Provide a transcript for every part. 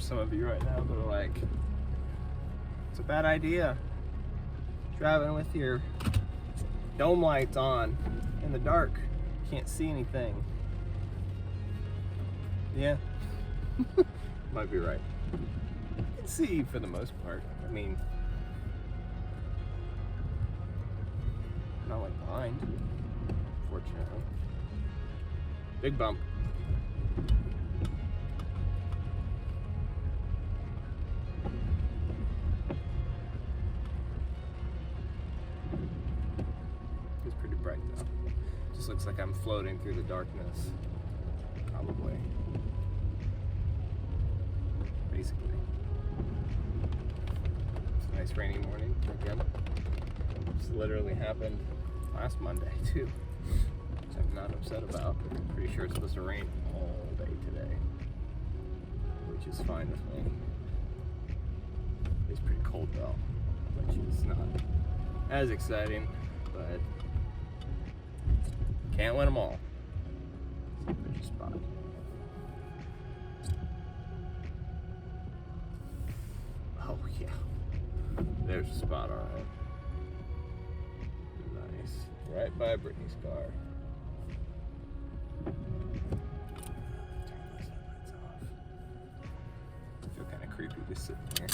for some of you right now that are like, it's a bad idea driving with your dome lights on in the dark. Can't see anything. Yeah, might be right. You can see for the most part. I mean, not like blind, fortunately. Big bump. It's pretty bright though. Just looks like I'm floating through the darkness. Probably. Basically. It's a nice rainy morning again. This literally happened last Monday too, which I'm not upset about. I'm pretty sure it's supposed to rain all day today, which is fine with me. It's pretty cold though, which is not as exciting, but can't win them all. Let's see if there's a spot. Oh yeah, there's a spot, all right. Nice, right by Brittany's car. Turn these headlights off. I feel kind of creepy just sitting here.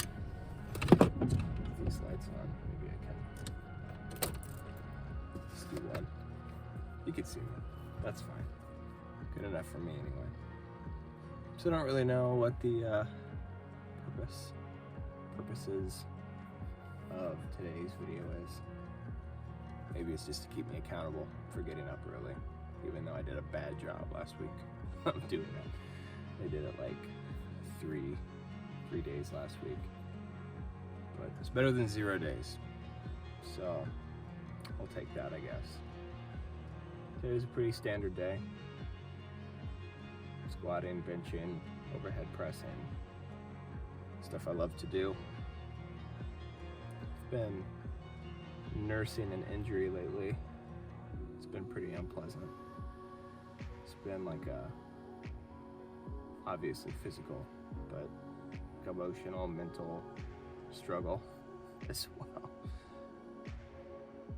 With these lights on, maybe I can just do that. You can see me, that's fine. Good enough for me anyway. So I don't really know what the purposes of today's video is. Maybe it's just to keep me accountable for getting up early, even though I did a bad job last week of doing that. I did it like three days last week, but it's better than 0 days, so I'll take that, I guess. Today's a pretty standard day. Squatting, benching, overhead pressing, stuff I love to do. I've been nursing an injury lately. It's been pretty unpleasant. It's been like obviously physical, but like emotional, mental struggle as well.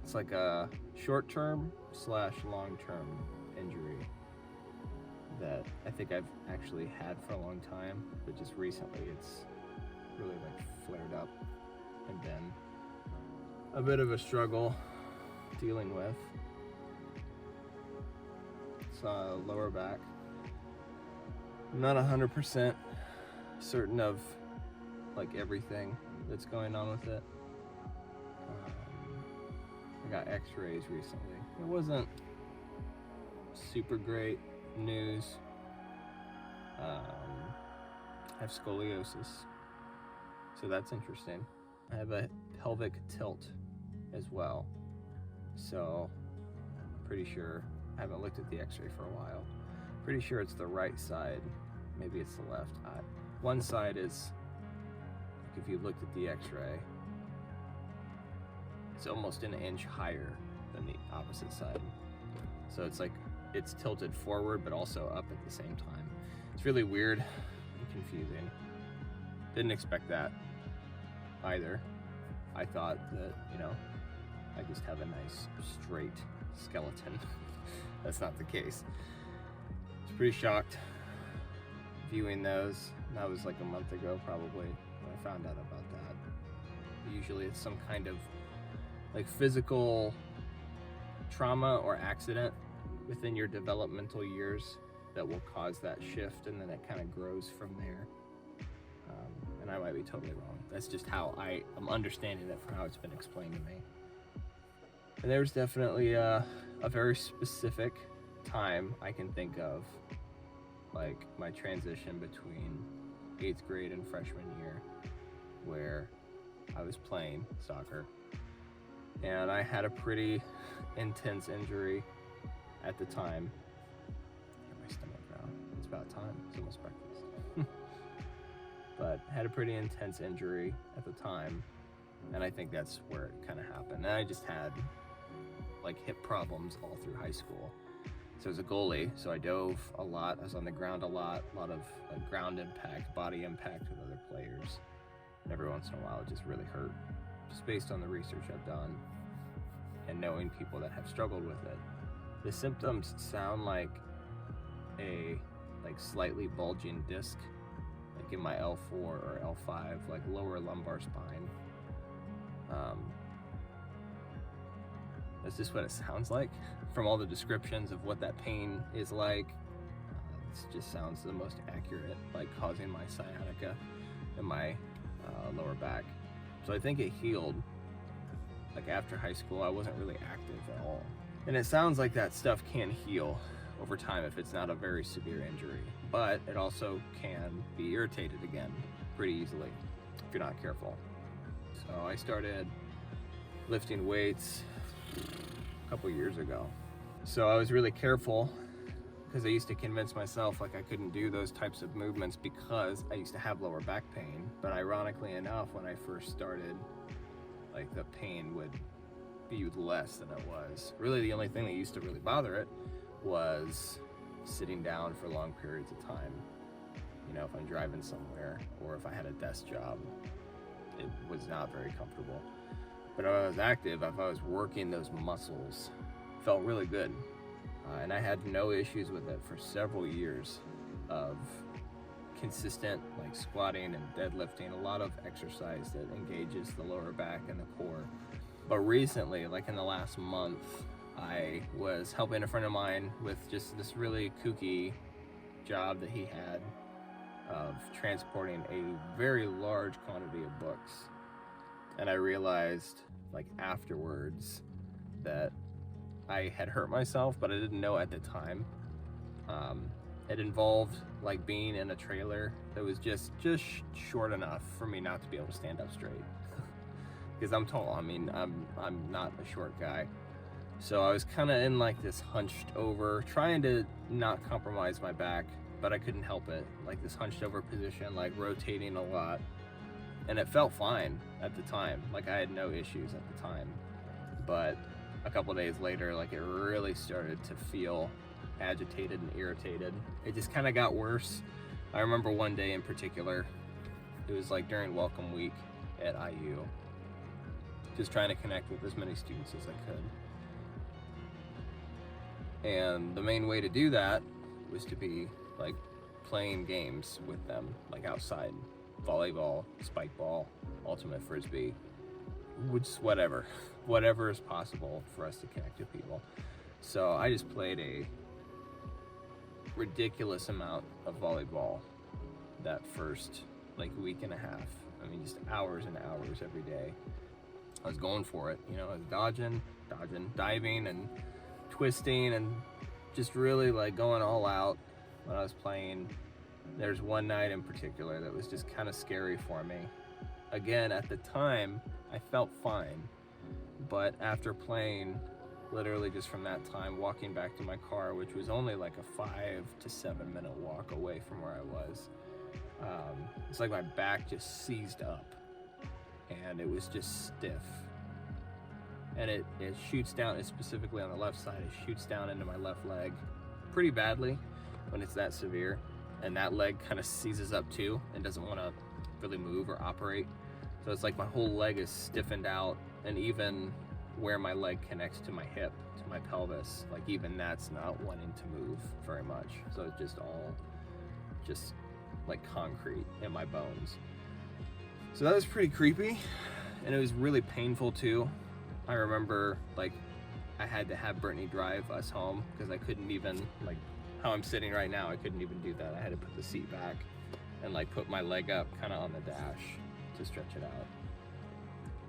It's like a short-term / long-term injury that I think I've actually had for a long time, but just recently it's really like flared up and been a bit of a struggle dealing with. It's lower back. I'm not 100% certain of like everything that's going on with it. I got x-rays recently. It wasn't super great news. I have scoliosis, so that's interesting. I have a pelvic tilt as well, so I'm pretty sure, I haven't looked at the x-ray for a while. Pretty sure it's the right side, maybe it's the left. One side is, like if you looked at the x-ray, it's almost an inch higher than the opposite side. So it's like, it's tilted forward, but also up at the same time. It's really weird and confusing. Didn't expect that either. I thought that, you know, I just have a nice straight skeleton. That's not the case. I was pretty shocked viewing those. That was like a month ago probably when I found out about that. Usually it's some kind of like physical trauma or accident within your developmental years that will cause that shift, and then it kind of grows from there. And I might be totally wrong. That's just how I am understanding it from how it's been explained to me. And there was definitely a very specific time I can think of, like my transition between 8th grade and freshman year, where I was playing soccer and I had a pretty intense injury at the time. Get my stomach now. It's about time. It's almost breakfast. But had a pretty intense injury at the time, and I think that's where it kind of happened. And I just had like hip problems all through high school. So as a goalie, so I dove a lot. I was on the ground a lot of like ground impact, body impact with players. And every once in a while it just really hurt, just based on the research I've done and knowing people that have struggled with it. The symptoms sound like a slightly bulging disc, like in my L4 or L5, like lower lumbar spine. That's just what it sounds like from all the descriptions of what that pain is like. It just sounds the most accurate, like causing my sciatica in my lower back. So I think it healed like after high school. I wasn't really active at all, and it sounds like that stuff can heal over time if it's not a very severe injury, but it also can be irritated again pretty easily if you're not careful. So I started lifting weights a couple years ago. So I was really careful because I used to convince myself like I couldn't do those types of movements because I used to have lower back pain. But ironically enough, when I first started, like the pain would be less than it was. Really the only thing that used to really bother it was sitting down for long periods of time. You know, if I'm driving somewhere or if I had a desk job, it was not very comfortable. But if I was active, if I was working those muscles, it felt really good. And I had no issues with it for several years of consistent like squatting and deadlifting, a lot of exercise that engages the lower back and the core. But recently, like in the last month, I was helping a friend of mine with just this really kooky job that he had of transporting a very large quantity of books. And I realized like afterwards that I had hurt myself, but I didn't know at the time. It involved like being in a trailer that was just short enough for me not to be able to stand up straight. Because I'm tall. I mean, I'm not a short guy. So I was kind of in like this hunched over, trying to not compromise my back, but I couldn't help it. Like this hunched over position, like rotating a lot. And it felt fine at the time. Like I had no issues at the time. But a couple days later, like it really started to feel agitated and irritated. It just kind of got worse. I remember one day in particular, it was like during welcome week at IU, just trying to connect with as many students as I could. And the main way to do that was to be like playing games with them, like outside, volleyball, spike ball, ultimate frisbee, whatever is possible for us to connect with people. So I just played a ridiculous amount of volleyball that first like week and a half. I mean, just hours and hours every day. I was going for it, you know, I was dodging, diving and twisting and just really like going all out when I was playing. There's one night in particular that was just kind of scary for me. Again, at the time, I felt fine, but after playing, literally just from that time, walking back to my car, which was only like a 5 to 7 minute walk away from where I was, it's like my back just seized up and it was just stiff. And it shoots down, it's specifically on the left side, it shoots down into my left leg pretty badly when it's that severe. And that leg kind of seizes up too and doesn't want to really move or operate. So it's like my whole leg is stiffened out, and even where my leg connects to my hip, to my pelvis, like even that's not wanting to move very much. So it's just all just like concrete in my bones. So that was pretty creepy, and it was really painful too. I remember like I had to have Brittany drive us home because I couldn't even, like how I'm sitting right now, I couldn't even do that. I had to put the seat back and like put my leg up kind of on the dash to stretch it out.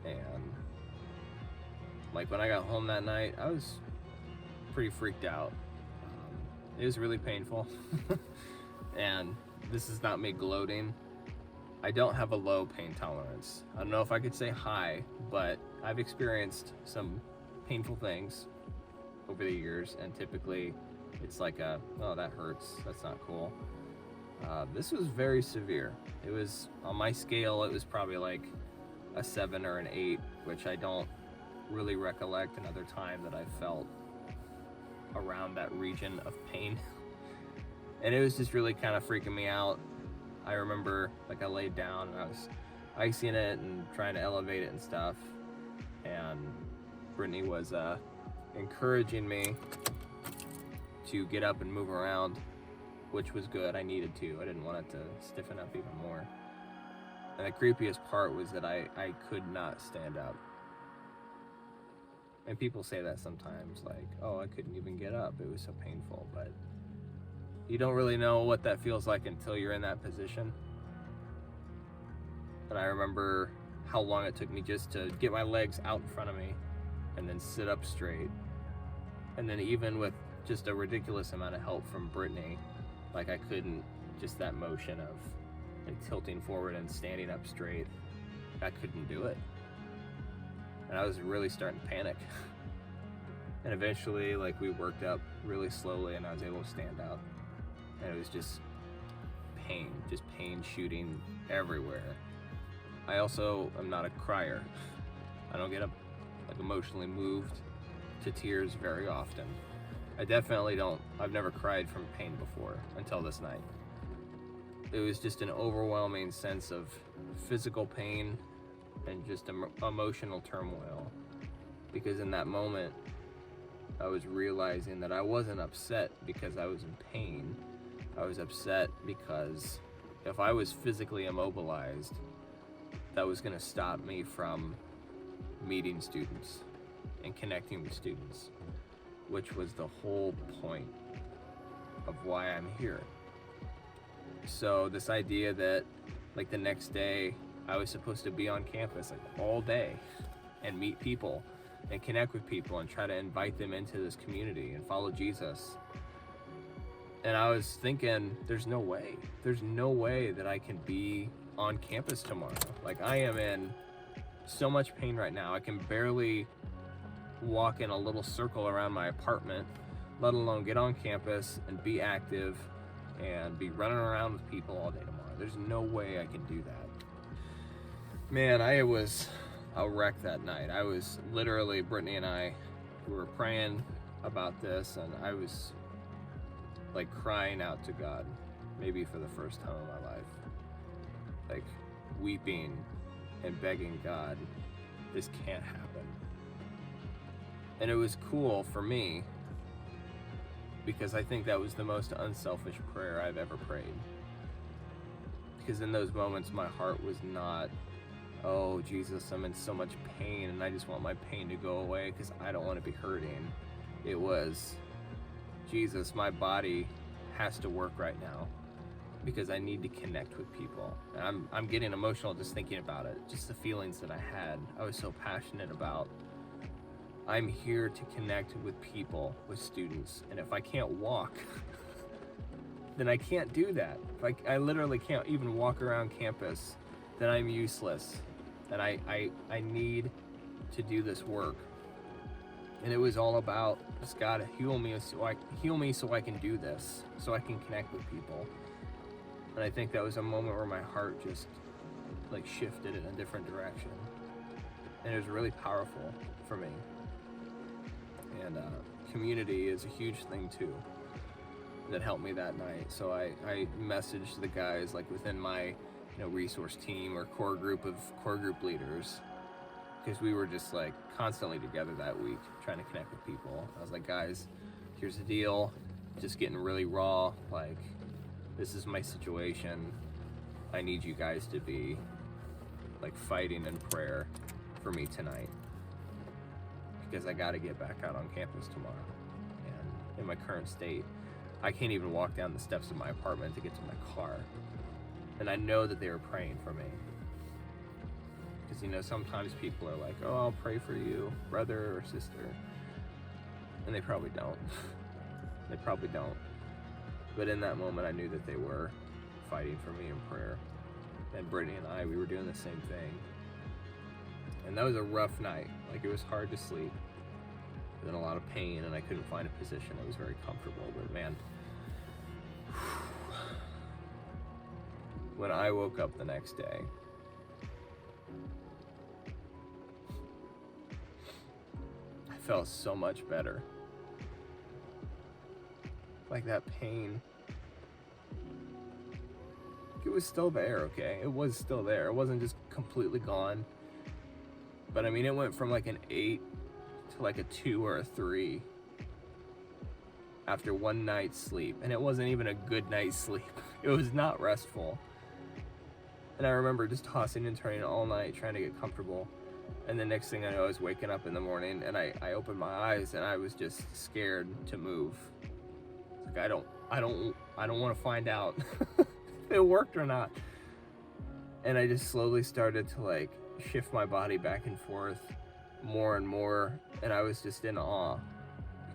And like when I got home that night, I was pretty freaked out. It was really painful. And this is not me gloating. I don't have a low pain tolerance. I don't know if I could say high, but I've experienced some painful things over the years, and typically it's like oh, that hurts, that's not cool. This was very severe. It was, on my scale, it was probably like a 7 or an 8, which I don't really recollect another time that I felt around that region of pain. And it was just really kind of freaking me out. I remember like I laid down and I was icing it and trying to elevate it and stuff, and Brittany was encouraging me to get up and move around, which was good. I needed to. I didn't want it to stiffen up even more. And the creepiest part was that I could not stand up. And people say that sometimes, like, oh, I couldn't even get up. It was so painful. But you don't really know what that feels like until you're in that position. And I remember how long it took me just to get my legs out in front of me and then sit up straight. And then even with just a ridiculous amount of help from Brittany, like I couldn't, just that motion of like tilting forward and standing up straight, I couldn't do it. And I was really starting to panic. And eventually, like, we worked up really slowly and I was able to stand up. And it was just pain shooting everywhere. I also am not a crier. I don't get like emotionally moved to tears very often. I definitely don't. I've never cried from pain before until this night. It was just an overwhelming sense of physical pain and just emotional turmoil, because in that moment I was realizing that I wasn't upset because I was in pain. I was upset because if I was physically immobilized, that was going to stop me from meeting students and connecting with students, which was the whole point of why I'm here. So this idea that like the next day I was supposed to be on campus like all day and meet people and connect with people and try to invite them into this community and follow Jesus. And I was thinking, there's no way that I can be on campus tomorrow. Like, I am in so much pain right now. I can barely walk in a little circle around my apartment, let alone get on campus and be active and be running around with people all day tomorrow. There's no way I can do that. Man, I was a wreck that night. I was literally, Brittany and I, we were praying about this, and I was like crying out to God, maybe for the first time in my life, like weeping and begging God, this can't happen. And it was cool for me because I think that was the most unselfish prayer I've ever prayed. Because in those moments, my heart was not, oh, Jesus, I'm in so much pain and I just want my pain to go away because I don't want to be hurting. It was, Jesus, my body has to work right now because I need to connect with people. And I'm getting emotional just thinking about it, just the feelings that I had. I was so passionate about, I'm here to connect with people, with students, and if I can't walk, then I can't do that. If I literally can't even walk around campus, then I'm useless. And I need to do this work. And it was all about, just God, heal me so I can do this, so I can connect with people. And I think that was a moment where my heart just like shifted in a different direction. And it was really powerful for me. And community is a huge thing too that helped me that night. So I messaged the guys like within my resource team or core group leaders, because we were just like constantly together that week trying to connect with people. I was like, guys, here's the deal, just getting really raw, like this is my situation. I need you guys to be like fighting in prayer for me tonight, because I got to get back out on campus tomorrow. And in my current state, I can't even walk down the steps of my apartment to get to my car. And I know that they were praying for me. Because, sometimes people are like, oh, I'll pray for you, brother or sister. And they probably don't. They probably don't. But in that moment, I knew that they were fighting for me in prayer. And Brittany and I, we were doing the same thing. And that was a rough night. Like, it was hard to sleep. I was in a lot of pain, and I couldn't find a position that was very comfortable. But man, when I woke up the next day, I felt so much better. Like that pain, it it was still there, okay? It was still there. It wasn't just completely gone. But I mean, it went from like an 8 to like a 2 or a 3 after one night's sleep. And it wasn't even a good night's sleep. It was not restful. And I remember just tossing and turning all night trying to get comfortable. And the next thing I know, I was waking up in the morning and I opened my eyes and I was just scared to move. It's like, I don't want to find out if it worked or not. And I just slowly started to like shift my body back and forth more and more. And I was just in awe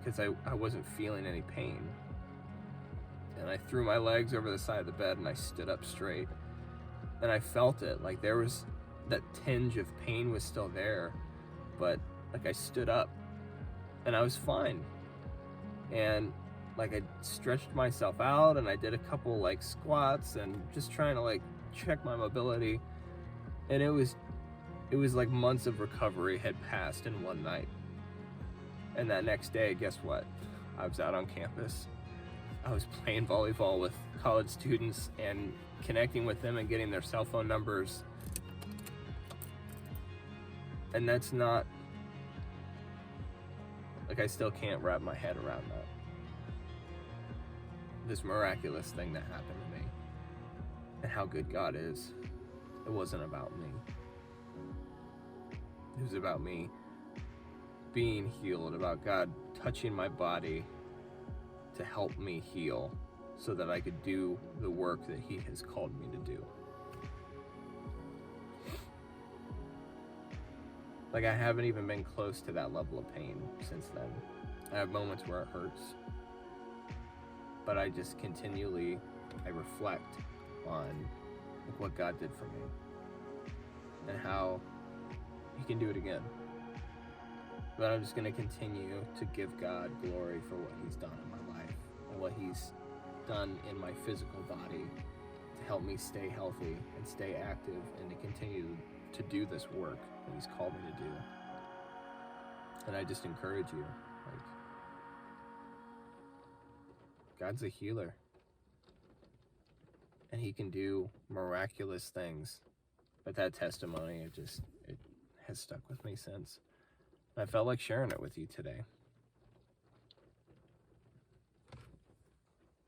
because I wasn't feeling any pain. And I threw my legs over the side of the bed and I stood up straight. And I felt it, like there was that tinge of pain was still there, but like I stood up and I was fine. And like I stretched myself out and I did a couple like squats and just trying to like check my mobility. And it was like months of recovery had passed in one night. And that next day, guess what? I was out on campus. I was playing volleyball with college students and connecting with them and getting their cell phone numbers. And that's not, like I still can't wrap my head around that. This miraculous thing that happened to me and how good God is. It wasn't about me. It was about me being healed, about God touching my body to help me heal so that I could do the work that He has called me to do. Like I haven't even been close to that level of pain since then. I have moments where it hurts, but I just continually, I reflect on like what God did for me and how He can do it again. But I'm just going to continue to give God glory for what He's done in my life and what He's done in my physical body to help me stay healthy and stay active and to continue to do this work that He's called me to do. And I just encourage you, like, God's a healer and He can do miraculous things. But that testimony, it has stuck with me since. I felt like sharing it with you today.